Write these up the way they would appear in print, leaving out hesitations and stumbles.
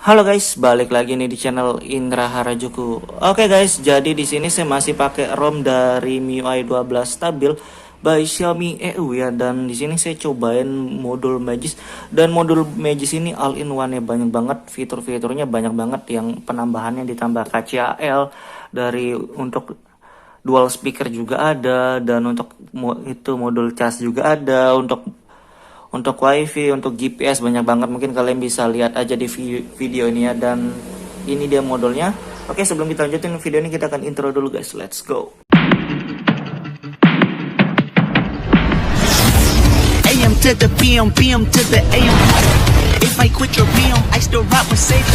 Halo guys, balik lagi nih di channel Indra Harajuku. Oke guys, jadi di sini saya masih pakai ROM dari MIUI 12 stabil by Xiaomi EU ya, dan di sini saya cobain modul Magis, dan modul Magis ini all in one ya, banyak banget fitur-fiturnya, banyak banget yang penambahannya, ditambah KCAL dari untuk dual speaker juga ada, dan untuk itu modul cas juga ada, untuk wifi, untuk GPS banyak banget. Mungkin kalian bisa lihat aja di video ini ya, dan ini dia modulnya. Oke, sebelum kita lanjutin video ini, kita akan intro dulu guys. Let's go. AM to the PM, PM to the AM. If I quit your PM, I still rock with safe.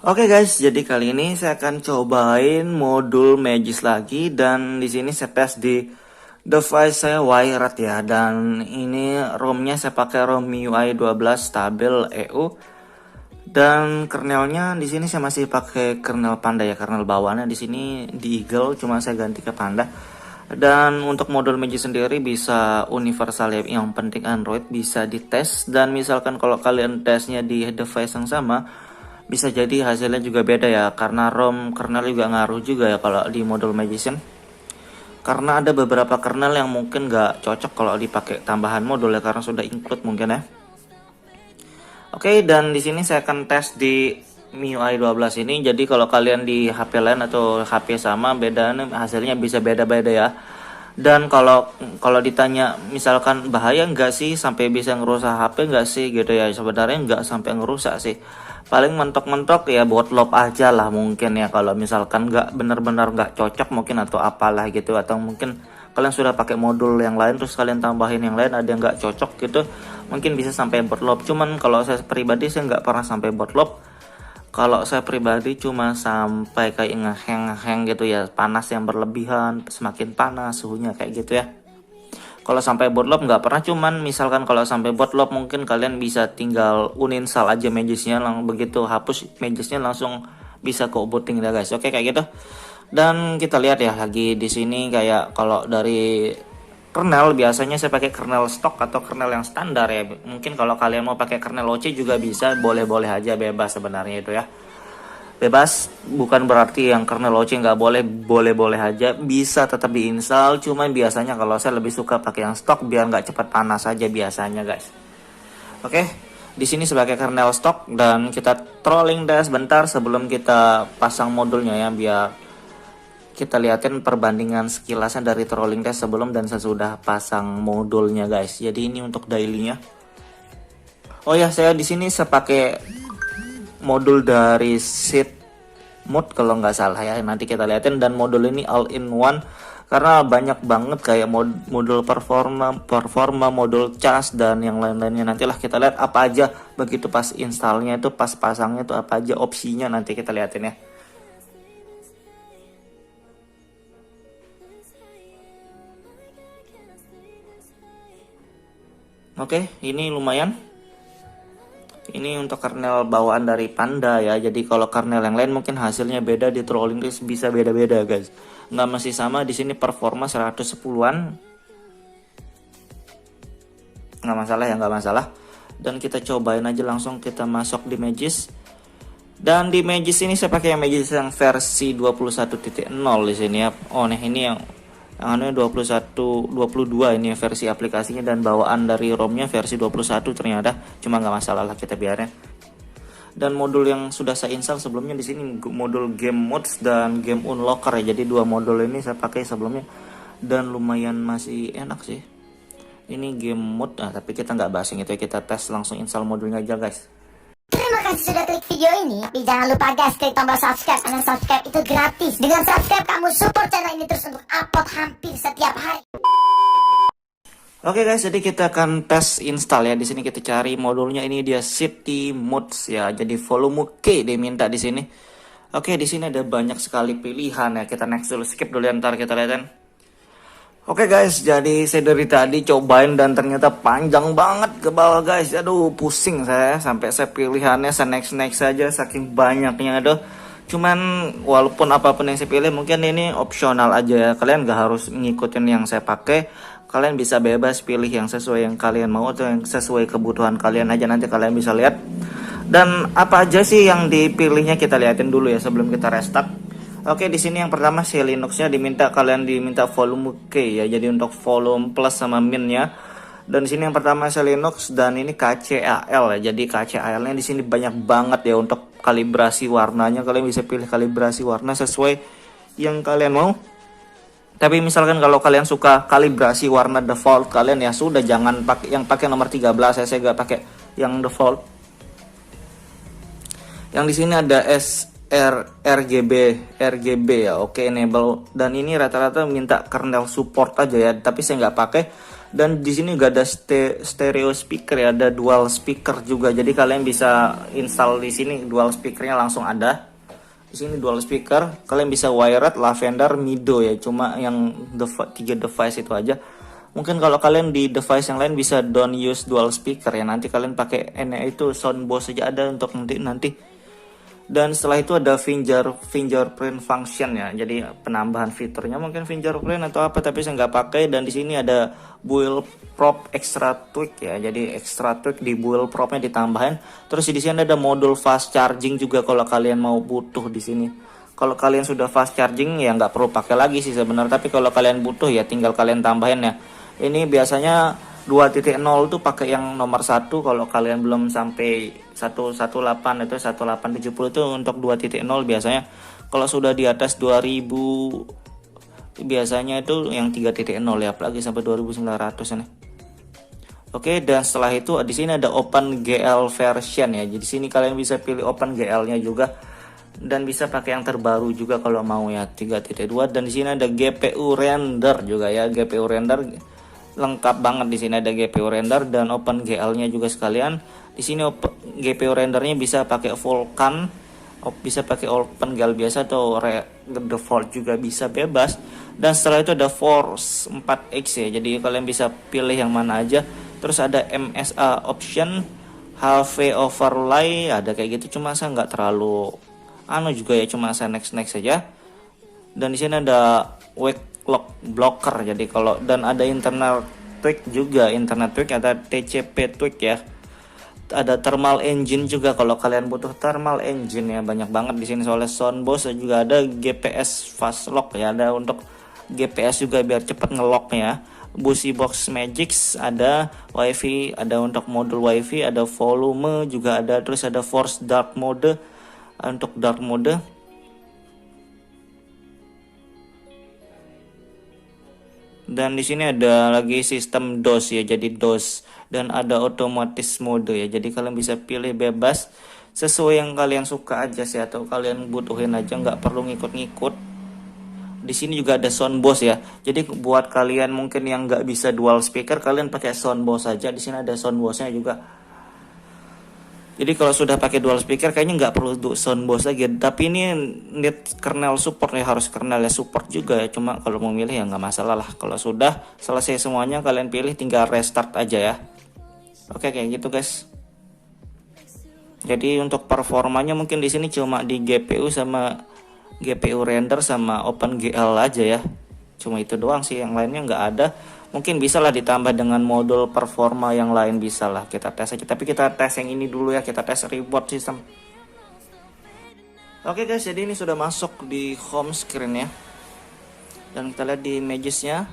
Oke guys, jadi kali ini saya akan cobain modul Magis lagi, dan di sini saya tes di device saya wired ya, dan ini ROM-nya saya pakai ROM MIUI 12 stabil EU, dan kernelnya di sini saya masih pakai kernel Panda ya, kernel bawaannya di sini di Eagle, cuma saya ganti ke Panda. Dan untuk modul Magis sendiri bisa universal ya, yang penting Android bisa dites, dan misalkan kalau kalian tesnya di device yang sama, bisa jadi hasilnya juga beda ya, karena ROM kernel juga ngaruh juga ya kalau di modul Magician. Karena ada beberapa kernel yang mungkin nggak cocok kalau dipakai tambahan modul ya, karena sudah include mungkin ya. Oke, dan di sini saya akan tes di MIUI 12 ini. Jadi kalau kalian di HP lain atau HP sama, bedanya hasilnya bisa beda-beda ya. Dan kalau ditanya misalkan bahaya nggak sih, sampai bisa ngerusak HP nggak sih gitu ya, sebenarnya nggak sampai ngerusak sih, paling mentok-mentok ya botlop aja lah mungkin ya, kalau misalkan nggak benar-benar nggak cocok mungkin, atau apalah gitu, atau mungkin kalian sudah pakai modul yang lain terus kalian tambahin yang lain ada yang nggak cocok gitu, mungkin bisa sampai botlop. Cuman kalau saya pribadi saya nggak pernah sampai botlop. Kalau saya pribadi cuma sampai kayak ngeheng-ngeheng gitu ya, panas yang berlebihan, semakin panas suhunya kayak gitu ya. Kalau sampai botlop nggak pernah, cuman misalkan kalau sampai botlop mungkin kalian bisa tinggal uninstall aja Magisnya, langsung begitu hapus Magisnya langsung bisa ke booting ya guys. Oke, kayak gitu. Dan kita lihat ya lagi di sini, kayak kalau dari kernel biasanya saya pakai kernel stok atau kernel yang standar ya. Mungkin kalau kalian mau pakai kernel OC juga bisa, boleh-boleh aja, bebas sebenarnya itu ya. Bebas, bukan berarti yang kernel OC nggak boleh, boleh-boleh aja, bisa tetap diinstal. Cuman biasanya kalau saya lebih suka pakai yang stok biar nggak cepat panas aja biasanya guys. Oke, di sini sebagai kernel stok, dan kita trolling deh sebentar sebelum kita pasang modulnya ya, biar kita liatin perbandingan sekilasnya dari trolling test sebelum dan sesudah pasang modulnya guys. Jadi ini untuk dailynya. Oh ya, saya di sini saya pakai modul dari Seat Mode kalau nggak salah ya. Nanti kita liatin, dan modul ini all in one karena banyak banget kayak modul performa, modul cas dan yang lain-lainnya. Nantilah kita lihat apa aja begitu pas installnya itu, pas pasangnya itu apa aja opsinya, nanti kita liatin ya. Oke, ini lumayan. Ini untuk kernel bawaan dari Panda ya. Jadi kalau kernel yang lain mungkin hasilnya beda, di trolling list bisa beda-beda guys. Nggak mesti sama. Di sini performa 110-an. Nggak masalah ya, nggak masalah. Dan kita cobain aja, langsung kita masuk di Magis. Dan di Magis ini saya pakai yang Magis yang versi 21.0 di sini ya. Oh nih, ini yang anu 22 ini versi aplikasinya, dan bawaan dari ROM-nya versi 21 ternyata. Cuma nggak masalah lah, kita biarin. Dan modul yang sudah saya install sebelumnya di sini modul game modes dan game unlocker ya. Jadi dua modul ini saya pakai sebelumnya, dan lumayan masih enak sih. Ini game mode, tapi kita nggak bahas yang itu ya, kita tes langsung install modulnya aja guys. Terima kasih sudah klik video ini. Tapi jangan lupa guys, klik tombol subscribe, karena subscribe itu gratis. Dengan subscribe kamu support channel ini terus untuk upload hampir setiap hari. Oke guys, jadi kita akan tes install ya. Di sini kita cari modulnya, ini dia City Modes ya. Jadi volume K diminta di sini. Oke, di sini ada banyak sekali pilihan ya. Kita next dulu, skip dulu, ntar kita lihatin. Oke guys, jadi saya dari tadi cobain dan ternyata panjang banget ke bawah guys. Aduh, pusing saya, sampai saya pilihannya saya next saja saking banyaknya. Aduh, cuman walaupun apapun yang saya pilih mungkin ini opsional aja ya. Kalian gak harus ngikutin yang saya pakai. Kalian bisa bebas pilih yang sesuai yang kalian mau atau yang sesuai kebutuhan kalian aja. Nanti kalian bisa lihat Dan apa aja sih yang dipilihnya kita liatin dulu ya sebelum kita restart. Oke, di sini yang pertama si Linuxnya kalian diminta volume K ya. Jadi untuk volume plus sama minnya. Dan di sini yang pertama si Linux dan ini KCAL ya. Jadi KCAL-nya di sini banyak banget ya untuk kalibrasi warnanya. Kalian bisa pilih kalibrasi warna sesuai yang kalian mau. Tapi misalkan kalau kalian suka kalibrasi warna default kalian ya sudah, jangan pakai nomor 13 ya. Saya gak pakai yang default. Yang di sini ada RGB ya, oke, enable, dan ini rata-rata minta kernel support aja ya, tapi saya nggak pakai. Dan di sini juga ada stereo speaker ya, ada dual speaker juga, jadi kalian bisa install di sini dual speakernya langsung ada. Di sini dual speaker, kalian bisa wired, lavender, mido ya, cuma yang 3 device itu aja. Mungkin kalau kalian di device yang lain bisa don't use dual speaker ya, nanti kalian pakai itu soundbox saja ada untuk nanti. Dan setelah itu ada fingerprint function ya, jadi penambahan fiturnya mungkin fingerprint atau apa, tapi saya nggak pakai. Dan di sini ada build prop extra tweak ya, jadi extra tweak di build propnya ditambahin. Terus di sini ada modul fast charging juga kalau kalian mau butuh di sini. Kalau kalian sudah fast charging ya nggak perlu pakai lagi sih sebenarnya, tapi kalau kalian butuh ya tinggal kalian tambahin ya. Ini biasanya 2.0 tuh pakai yang nomor 1, kalau kalian belum sampai 118 itu 1870 itu untuk 2.0 biasanya. Kalau sudah di atas 2000 biasanya itu yang 3.0 ya, apalagi sampai 2900 ini. Oke, dan setelah itu di sini ada OpenGL version ya. Jadi sini kalian bisa pilih OpenGL-nya juga dan bisa pakai yang terbaru juga kalau mau ya 3.2. Dan di sini ada GPU render juga ya, GPU render lengkap banget. Di sini ada GPU render dan OpenGL-nya juga sekalian. Di sini GPU rendernya bisa pakai Vulkan, bisa pakai OpenGL biasa atau default juga bisa, bebas. Dan setelah itu ada Force 4X ya. Jadi kalian bisa pilih yang mana aja. Terus ada MSA option, HV overlay, ada kayak gitu. Cuma saya nggak terlalu juga ya, cuma saya next saja. Dan di sini ada wake lock blocker, jadi kalau, dan ada internal tweak juga, internet tweak, ada TCP tweak ya, ada thermal engine juga kalau kalian butuh thermal engine ya, banyak banget di sini. Soalnya soundbox juga ada GPS fast lock ya, ada untuk GPS juga biar cepat ngelocknya. Busybox Magix ada, wifi ada untuk modul wifi, ada volume juga ada, terus ada force dark mode untuk dark mode. Dan di sini ada lagi sistem DOS ya, jadi DOS, dan ada otomatis mode ya. Jadi kalian bisa pilih bebas sesuai yang kalian suka aja sih, atau kalian butuhin aja, nggak perlu ngikut-ngikut. Di sini juga ada soundbox ya. Jadi buat kalian mungkin yang nggak bisa dual speaker, kalian pakai soundbox saja. Di sini ada soundboxnya juga. Jadi kalau sudah pakai dual speaker kayaknya nggak perlu soundbox lagi. Tapi ini need kernel support ya, harus kernel ya support juga ya. Cuma kalau mau milih ya nggak masalah lah. Kalau sudah selesai semuanya kalian pilih, tinggal restart aja ya. Oke, kayak gitu guys. Jadi untuk performanya mungkin di sini cuma di GPU sama GPU render sama OpenGL aja ya. Cuma itu doang sih, yang lainnya nggak ada. Mungkin bisa lah ditambah dengan modul performa yang lain, bisa lah kita tes aja. Tapi kita tes yang ini dulu ya, kita tes reboot system. Oke guys, jadi ini sudah masuk di home screen ya. Dan kita lihat di imagesnya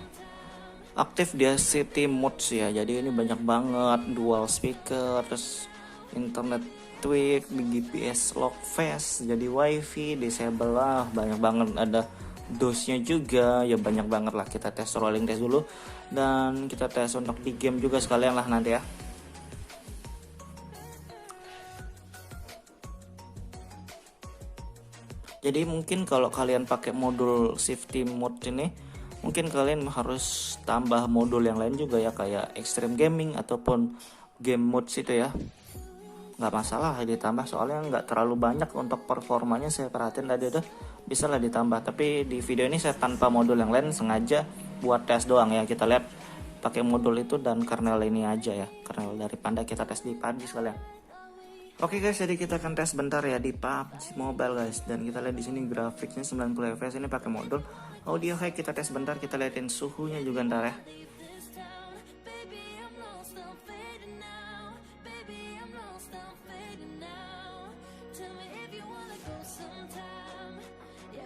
aktif dia city modes ya. Jadi ini banyak banget, dual speaker, terus internet tweak, GPS lock fast, jadi wifi disable lah, banyak banget. Ada DOS-nya juga ya, banyak banget lah. Kita tes rolling test dulu, dan kita tes untuk di game juga sekalian lah nanti ya. Jadi mungkin kalau kalian pakai modul safety mode ini, mungkin kalian harus tambah modul yang lain juga ya, kayak extreme gaming ataupun game mode itu ya. Nggak masalah ditambah, soalnya nggak terlalu banyak untuk performanya, saya perhatiin tadi udah bisa lah ditambah. Tapi di video ini saya tanpa modul yang lain, sengaja buat tes doang ya. Kita lihat pakai modul itu dan kernel ini aja ya, kernel dari Panda, kita tes di PUBG sekalian. Oke guys, jadi kita akan tes bentar ya di PUBG Mobile guys. Dan kita lihat di sini grafiknya 90 fps, ini pakai modul. Audio high kita tes bentar, kita liatin suhunya juga ntar ya.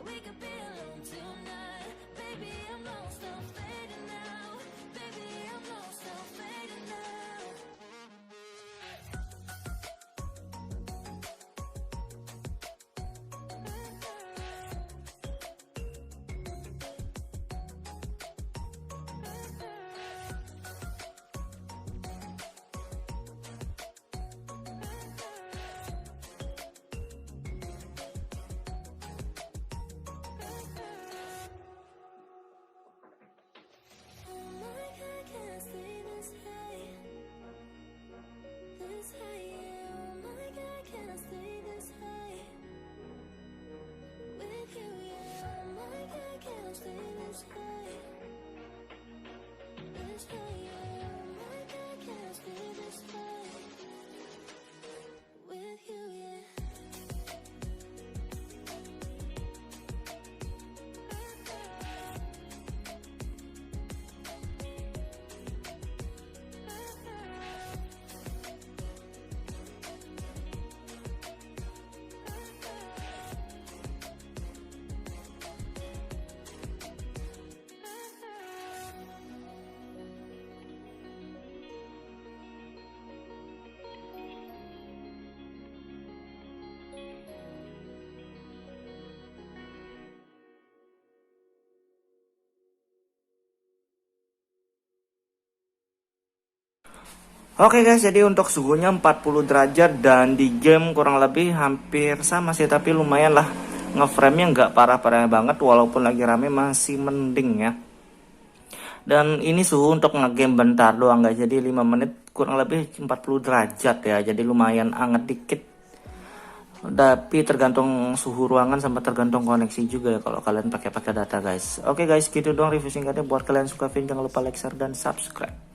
we could be alone tonight. Baby, I'm lost, I'm fading now. Baby, I'm lost, I'm fading now. Oke guys, jadi untuk suhunya 40 derajat dan di game kurang lebih hampir sama sih, tapi lumayan lah, ngeframe-nya nggak parah-parah banget, walaupun lagi rame masih mending ya. Dan ini suhu untuk ngegame bentar doang guys, jadi 5 menit kurang lebih 40 derajat ya, jadi lumayan anget dikit. Tapi tergantung suhu ruangan sama tergantung koneksi juga ya kalau kalian pakai data guys. Oke guys, gitu doang review singkatnya. Buat kalian suka video jangan lupa like, share, dan subscribe.